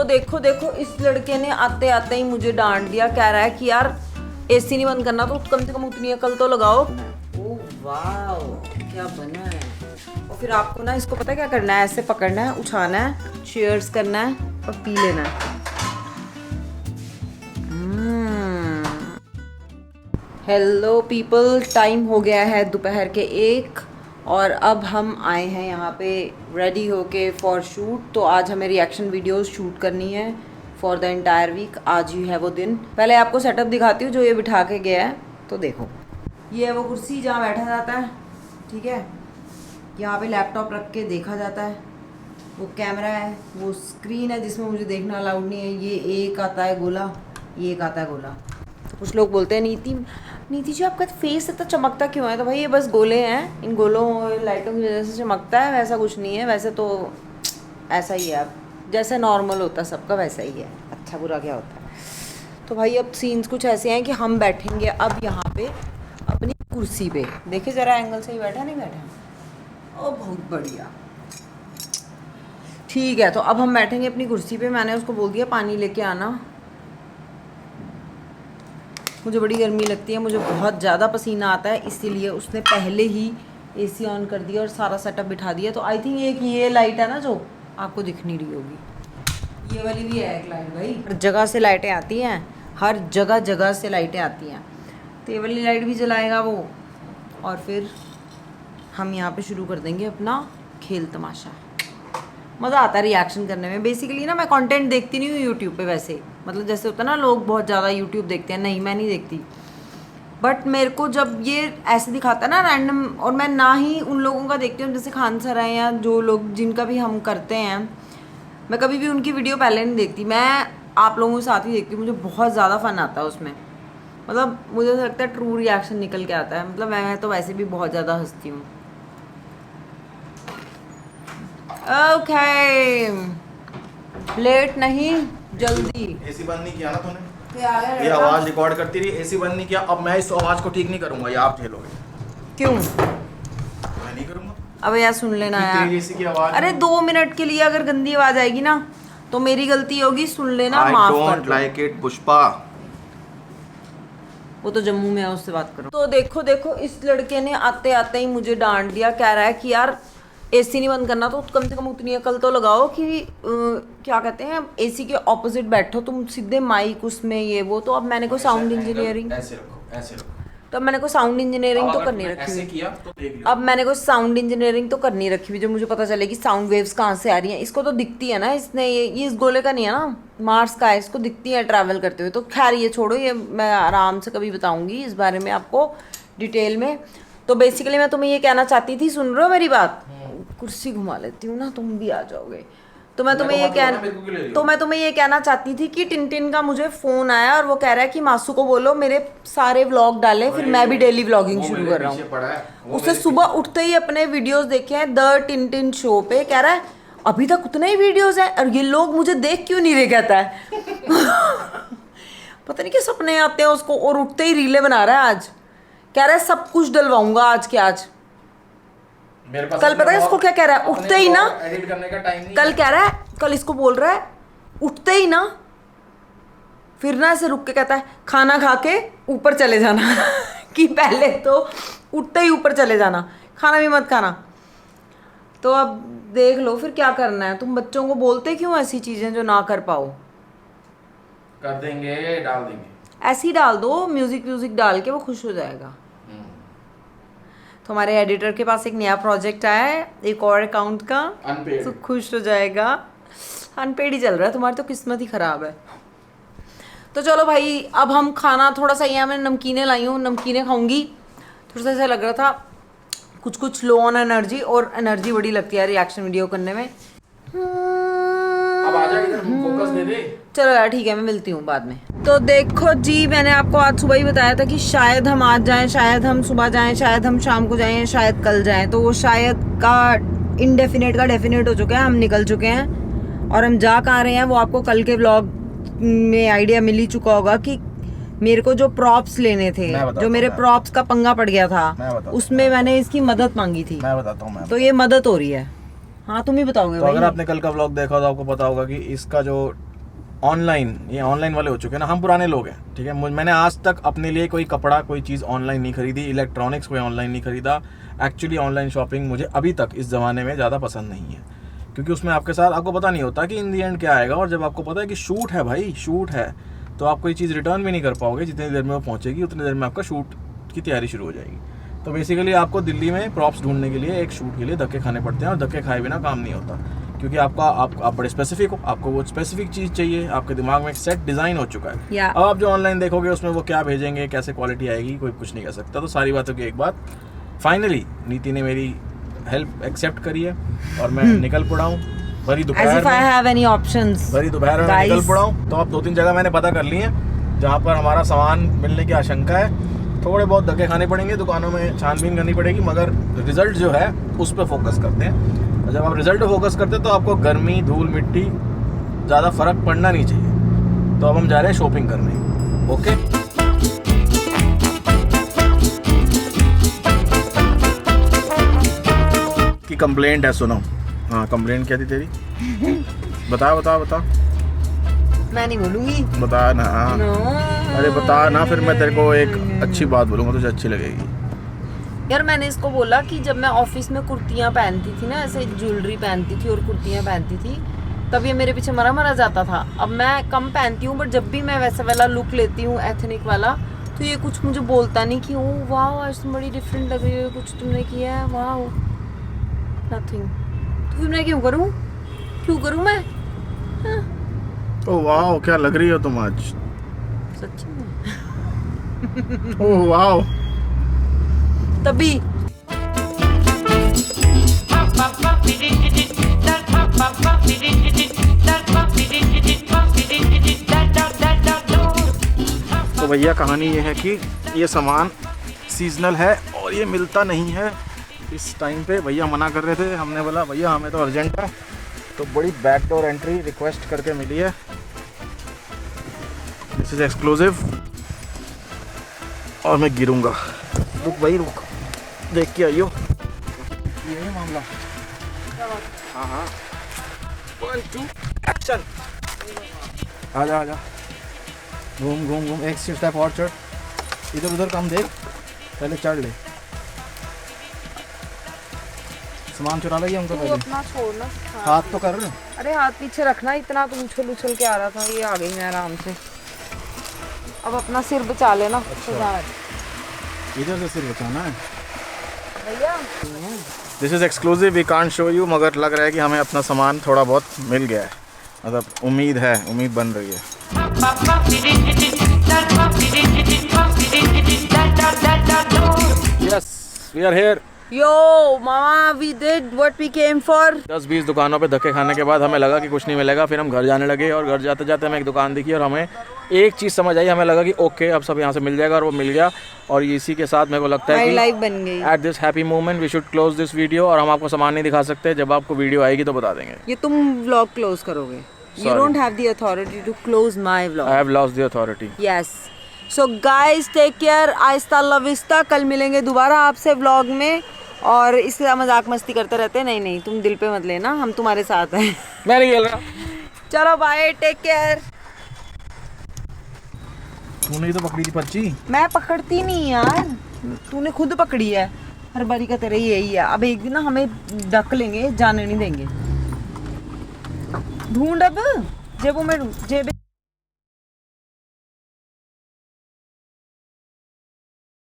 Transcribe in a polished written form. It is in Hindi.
तो देखो देखो इस लड़के ने आते आते ही मुझे डांट दिया, कह रहा है कि यार एसी नहीं बंद करना तो कम से कम उतनी अकल तो लगाओ। ओह वाह क्या बना है। और फिर आपको ना इसको पता है क्या करना है, ऐसे पकड़ना है, उठाना है, चीयर्स करना है और पी लेना है। हेलो पीपल, टाइम हो गया है दोपहर के 1 और अब हम आए हैं यहाँ पे रेडी होके फॉर शूट। तो आज हमें रिएक्शन वीडियोस शूट करनी है फॉर द एंटायर वीक। आज ही है वो दिन। पहले आपको सेटअप दिखाती हूँ जो ये बिठा के गया है। तो देखो ये है वो कुर्सी जहाँ बैठा जाता है, ठीक है। यहाँ पे लैपटॉप रख के देखा जाता है, वो कैमरा है, वो स्क्रीन है जिसमें मुझे देखना अलाउड नहीं है। ये एक आता है गोला, ये एक आता है गोला। तो कुछ लोग बोलते हैं नीति जी आपका फेस इतना चमकता क्यों है? तो भाई ये बस गोले हैं, इन गोलों लाइटों की वजह से चमकता है, वैसा कुछ नहीं है। वैसे तो ऐसा ही है, अब जैसे नॉर्मल होता है सबका वैसा ही है, अच्छा बुरा क्या होता है। तो भाई अब सीन्स कुछ ऐसे हैं कि हम बैठेंगे अब यहाँ पे अपनी कुर्सी पे। देखिए ज़रा एंगल से ही बैठा नहीं बैठा। ओ बहुत बढ़िया, ठीक है। तो अब हम बैठेंगे अपनी कुर्सी पे। मैंने उसको बोल दिया पानी लेके आना, मुझे बड़ी गर्मी लगती है, मुझे बहुत ज़्यादा पसीना आता है, इसीलिए उसने पहले ही एसी ऑन कर दिया और सारा सेटअप बिठा दिया। तो आई थिंक ये लाइट है ना जो आपको दिख नहीं रही होगी, ये वाली भी है एक लाइट। भाई हर जगह से लाइटें आती हैं, हर जगह से लाइटें आती हैं। तो ये वाली लाइट भी जलाएगा वो, और फिर हम यहाँ पे शुरू कर देंगे अपना खेल तमाशा। मज़ा आता है रिएक्शन करने में। बेसिकली ना मैं कंटेंट देखती नहीं हूँ यूट्यूब पे, वैसे मतलब जैसे होता है ना लोग बहुत ज़्यादा यूट्यूब देखते हैं, नहीं मैं नहीं देखती। बट मेरे को जब ये ऐसे दिखाता है ना रैंडम, और मैं ना ही उन लोगों का देखती हूँ जैसे खान सर हैं या जो लोग जिनका भी हम करते हैं, मैं कभी भी उनकी वीडियो पहले नहीं देखती। मैं आप लोगों के साथ ही देखती हूँ, मुझे बहुत ज़्यादा फ़न आता है उसमें। मतलब मुझे लगता है ट्रू रिएक्शन निकल के आता है। मतलब मैं तो वैसे भी बहुत ज़्यादा हंसती हूँ। ओके लेट नहीं जल्दी। एसी बंद नहीं किया ना तूने? ये आवाज रिकॉर्ड करती रही, एसी बंद नहीं किया। अब मैं इस आवाज को ठीक नहीं करूंगा, ये आप झेलोगे। क्यों? मैं नहीं करूंगा। अब यार सुन लेना यार, एसी की आवाज। अरे 2 मिनट के लिए अगर गंदी आवाज आएगी ना तो मेरी गलती होगी, सुन लेना, माफ कर दो। I don't like it Pushpa. वो तो जम्मू में है, उससे बात करो। तो देखो देखो इस लड़के ने आते आते ही मुझे डांट दिया, कह रहा है कि यार एसी नहीं बंद करना तो कम से कम उतनी अकल तो लगाओ कि क्या कहते हैं, एसी के ऑपोजिट बैठो तुम, सीधे माइक उसमें ये वो। तो अब मैंने को साउंड इंजीनियरिंग ऐसे रखो। तो अब मैंने को साउंड इंजीनियरिंग तो करनी रखी हुई। अब मैंने को साउंड इंजीनियरिंग तो करनी रखी हुई, जो मुझे पता चलेगी साउंड वेव्स कहाँ से आ रही हैं। इसको तो दिखती है ना, इसने ये इस गोले का नहीं है ना, मार्स का है, इसको दिखती है ट्रैवल करते हुए। तो खैर ये छोड़ो, ये मैं आराम से कभी बताऊंगी इस बारे में आपको डिटेल में। तो बेसिकली मैं तुम्हें ये कहना चाहती थी, सुन रहे हो मेरी बात? कुर्सी घुमा लेती हूँ ना, तुम भी आ जाओगे। तो मैं तुम्हें ये कहना चाहती थी कि टिनटिन का मुझे फ़ोन आया और वो कह रहा है कि मासू को बोलो मेरे सारे व्लॉग डालें, फिर मैं भी डेली व्लॉगिंग शुरू कर रहा हूँ। उससे सुबह उठते ही अपने वीडियोस देखे हैं द टिनटिन शो पे, कह रहा है अभी तक उतने ही वीडियोस हैं और ये लोग मुझे देख क्यों नहीं रहे, कहता है। पता नहीं क्या सपने आते हैं उसको, और उठते ही रीलें बना रहा है। आज कह रहा है सब कुछ डलवाऊंगा आज के आज। कल पता है इसको क्या कह रहा है, उठते ही ना, एडिट करने का टाइम नहीं। कल कह रहा है, कल इसको बोल रहा है उठते ही ना, फिर ना ऐसे रुक के कहता है खाना खा के ऊपर चले जाना। कि पहले तो उठते ही ऊपर चले जाना, खाना भी मत खाना। तो अब देख लो फिर क्या करना है। तुम बच्चों को बोलते क्यों ऐसी चीजें जो ना कर पाओ? कर देंगे, डाल देंगे, ऐसे ही डाल दो, म्यूजिक डाल के वो खुश हो जाएगा। तो हमारे एडिटर के पास एक नया प्रोजेक्ट आया है, एक और अकाउंट का, तो खुश हो जाएगा। अनपेड ही चल रहा है, तुम्हारी तो किस्मत ही खराब है। तो चलो भाई अब हम खाना थोड़ा सा, यहाँ मैंने नमकीनें लाई हूँ, नमकीनें खाऊंगी। थोड़ा सा ऐसा लग रहा था कुछ लो ऑन एनर्जी, और एनर्जी बड़ी लगती है रिएक्शन वीडियो करने में। अब आजा इधर, फोकस दे दे। चलो यार ठीक है, मैं मिलती हूँ बाद में। तो देखो जी, मैंने आपको आज सुबह ही बताया था कि शायद हम आज जाएं, शायद हम सुबह जाएं, शायद हम शाम को जाएं, शायद कल जाएं। तो वो शायद का इनडेफिनेट का डेफिनेट हो चुका है, हम निकल चुके हैं। और हम जा कहाँ रहे हैं वो आपको कल के व्लॉग में आइडिया मिल ही चुका होगा कि मेरे को जो प्रॉप्स लेने थे, जो मेरे प्रॉप्स का पंगा पड़ गया था, उसमें मैंने इसकी मदद मांगी थी। मैं बताता हूँ, तो ये मदद हो रही है। हाँ तुम ही बताओगे। तो अगर आपने कल का व्लॉग देखा तो आपको पता होगा कि इसका जो ऑनलाइन, ये ऑनलाइन वाले हो चुके हैं ना, हम पुराने लोग हैं, ठीक है। मैंने आज तक अपने लिए कोई कपड़ा, कोई चीज़ ऑनलाइन नहीं खरीदी, इलेक्ट्रॉनिक्स कोई ऑनलाइन नहीं खरीदा। एक्चुअली ऑनलाइन शॉपिंग मुझे अभी तक इस ज़माने में ज़्यादा पसंद नहीं है, क्योंकि उसमें आपके साथ आपको पता नहीं होता कि इन दी एंड क्या आएगा। और जब आपको पता है कि शूट है भाई, शूट है, तो आप कोई चीज़ रिटर्न भी नहीं कर पाओगे। जितनी देर में वो पहुँचेगी उतनी देर में आपका शूट की तैयारी शुरू हो जाएगी। तो बेसिकली आपको दिल्ली में प्रॉप्स ढूंढने के लिए, एक शूट के लिए धक्के खाने पड़ते हैं, और धक्के खाए बिना काम नहीं होता, क्योंकि आप बड़े स्पेसिफिक हो, आपको वो स्पेसिफिक चीज़ चाहिए, आपके दिमाग में एक सेट डिज़ाइन हो चुका है। अब आप जो ऑनलाइन देखोगे उसमें वो क्या भेजेंगे, कैसे क्वालिटी आएगी, कोई कुछ नहीं कह सकता। तो सारी बातों की एक बात, फाइनली नीति ने मेरी हेल्प एक्सेप्ट करी है और मैं निकल पड़ा हूँ। भरी दोपहर में निकल पड़ा हूँ। तो अब 2-3 जगह मैंने पता कर ली है जहाँ पर हमारा सामान मिलने की आशंका है। थोड़े बहुत धक्के खाने पड़ेंगे, दुकानों में छानबीन करनी पड़ेगी, मगर रिजल्ट जो है उस पर फोकस करते हैं। और जब आप रिजल्ट पे फोकस करते हैं तो आपको गर्मी, धूल, मिट्टी ज़्यादा फर्क पड़ना नहीं चाहिए। तो अब हम जा रहे हैं शॉपिंग करने। ओके, की कंप्लेंट है, सुनो। हाँ, कंप्लेंट क्या थी तेरी? बता। मैं नहीं बोलूंगी, बता ना। no. अरे बता ना, फिर मैं तेरे को एक अच्छी बात बोलूँगा, तुझे अच्छी लगेगी। यार मैंने इसको बोला कि जब मैं ऑफिस में कुर्तियाँ पहनती थी ना, ऐसे ज्वेलरी पहनती थी और कुर्तियाँ पहनती थी, तब ये मेरे पीछे मरा जाता था। अब मैं कम पहनती हूँ, बट जब भी मैं वैसा वाला लुक लेती हूँ, एथनिक वाला, तो ये कुछ मुझे बोलता नहीं कि ओह वाह आज तुम बड़ी डिफरेंट लग रही हो, कुछ तुमने किया है, वाह। नथिंग। तो फिर मैं क्यों करूँ मैं? हाँ। ओह वाह, क्या लग रही हो तुम आज, सच्ची में। ओह वाह। तभी तो भैया कहानी ये है कि ये सामान सीजनल है और ये मिलता नहीं है इस टाइम पे। भैया मना कर रहे थे, हमने बोला भैया हमें तो अर्जेंट है, तो बड़ी बैकडोर एंट्री रिक्वेस्ट करके मिली है। This is exclusive. और मैं गिरूंगा, रुक भाई रुक, देख के आइयो। ये है मामला। हाँ 1 2 एक्शन। आजा घूम एक स्टेप और चढ़, इधर उधर कम देख, पहले चढ़ ले। सामान चुरा लगी हमको पहले। अपना छोड़ना, हाथ तो कर। अरे हाथ पीछे रखना, इतना तो उछल के आ रहा था, ये आ गई मैं आराम से। अब अपना सिर बचा लेना। अच्छा। इधर से सिर बचाना है भैया। This is exclusive, we can't show you, मगर लग रहा है कि हमें अपना सामान थोड़ा बहुत मिल गया है, मतलब उम्मीद बन रही है। Yes, we are here. Yo mama, we did what we came for. 10-20 दुकानों पे धक्के खाने के बाद हमें लगा कि कुछ नहीं मिलेगा। फिर हम घर जाने लगे और घर जाते जाते हमें एक दुकान दिखी और हमें एक चीज़ समझ आई। हमें लगा कि ओके अब सब यहाँ से मिल जाएगा, और वो मिल गया। और इसी के साथ मेरे को लगता है कि लाइफ बन गई। At this happy moment we should close this video. और हम आपको सामान नहीं दिखा सकते, जब आपको वीडियो आएगी तो बता देंगे। ये तुम व्लॉग क्लोज करोगे। You don't have the authority to close my vlog. I have lost the authority. Yes. So guys, take care. आहिस्ता ला विस्ता। कल मिलेंगे दोबारा आपसे व्लॉग में। और इसका मजाक मस्ती करते रहते हैं। नहीं तुम दिल पे मत लेना, हम तुम्हारे साथ हैं। मैं नहीं खेल रहा। चलो बाय, टेक केयर। तूने ही तो पकड़ी थी पर्ची। मैं पकड़ती नहीं यार, तूने खुद पकड़ी है। हर बारी का तेरा यही है। अब एक दिन ना हमें ढक लेंगे, जाने नहीं देंगे। ढूंढ अब जेबों में, जेब